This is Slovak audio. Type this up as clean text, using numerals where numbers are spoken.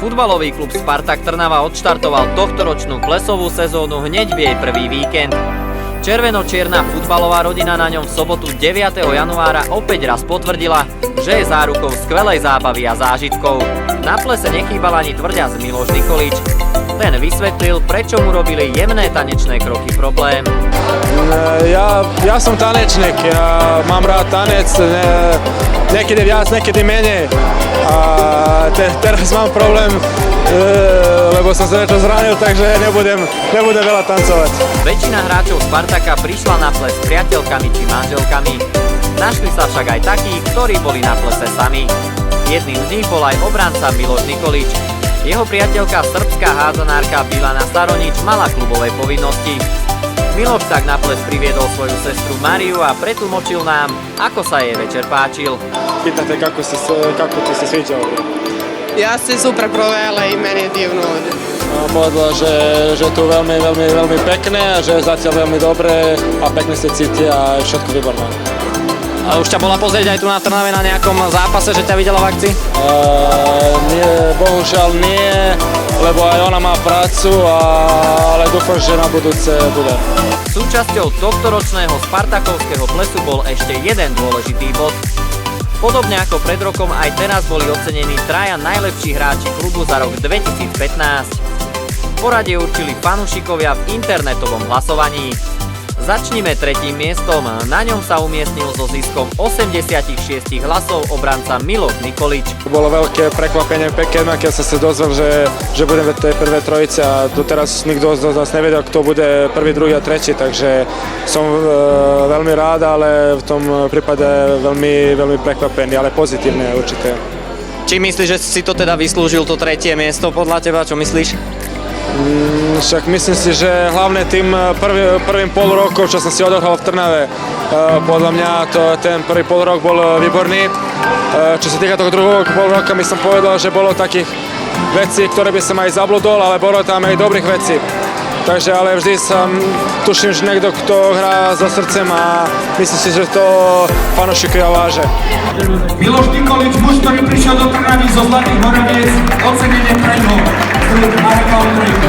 Futbalový klub Spartak Trnava odštartoval tohtoročnú plesovú sezónu hneď v jej prvý víkend. Červeno-čierna futbalová rodina na ňom v sobotu 9. januára opäť raz potvrdila, že je zárukou skvelej zábavy a zážitkov. Na plese nechýbal ani tvrďaz Miloš Nikolič. Ten vysvetlil, prečo mu robili jemné tanečné kroky problém. Ja som tanečník, ja mám rád tanec, niekedy viac, niekedy menej. A teraz mám problém, lebo som sa niečo zranil, takže nebudem veľa tancovať. Väčšina hráčov Spartaka prišla na ples s priateľkami či manželkami. Našli sa však aj takí, ktorí boli na plese sami. Jedným z nich bol aj obranca Miloš Nikolič. Jeho priateľka, srbská hádzanárka Bilana Staronič, mala klubové povinnosti. Miloš tak na ples priviedol svoju sestru Mariu a pretlmočil nám, ako sa jej večer páčil. Pitate kako ti se sviđa ovdje? Ja se super provela i meni je divno ovdje. Povedala, že je tu veľmi pekné a že je zatiaľ veľmi dobré a pekne sa cíti a je všetko výborné. A už ťa bola pozrieť aj tu na Trnave na nejakom zápase, že ťa videla v akcii? Nie, bohužiaľ nie, lebo aj ona má prácu, ale dúfam, že na budúce bude. Súčasťou tohtoročného spartakovského plesu bol ešte jeden dôležitý bod. Podobne ako pred rokom, aj teraz boli ocenení traja najlepší hráči klubu za rok 2015. Poradie určili fanúšikovia v internetovom hlasovaní. Začnime tretím miestom, na ňom sa umiestnil so ziskom 86 hlasov obranca Miloš Nikolič. Bolo veľké prekvapenie Pekena, keď som sa dozvedel, že budem v tej prvej trojici a doteraz nikto z nás nevedel, kto bude prvý, druhý a tretí, takže som veľmi rád, ale v tom prípade veľmi prekvapený, ale pozitívne určite. Či myslíš, že si to teda vyslúžil to tretie miesto podľa teba, čo myslíš? Však myslím si, že hlavne tým prvým pol rokom, čo som si odohral v Trnave, podľa mňa ten prvý pol rok bol výborný. Čo sa týka toho druhého pol roka, my som povedal, že bolo takých vecí, ktoré by som aj zabludol, ale bolo tam aj dobrých vecí. Takže ale vždy tuším, že niekto, kto hrá so srdcem a myslím si, že to fanúšikovia váže. Miloš Nikolič, muž, ktorý prišiel do Trnavy zo Zlatých Moraviec, ocenenie pre ňo. Mareka Ondrejku.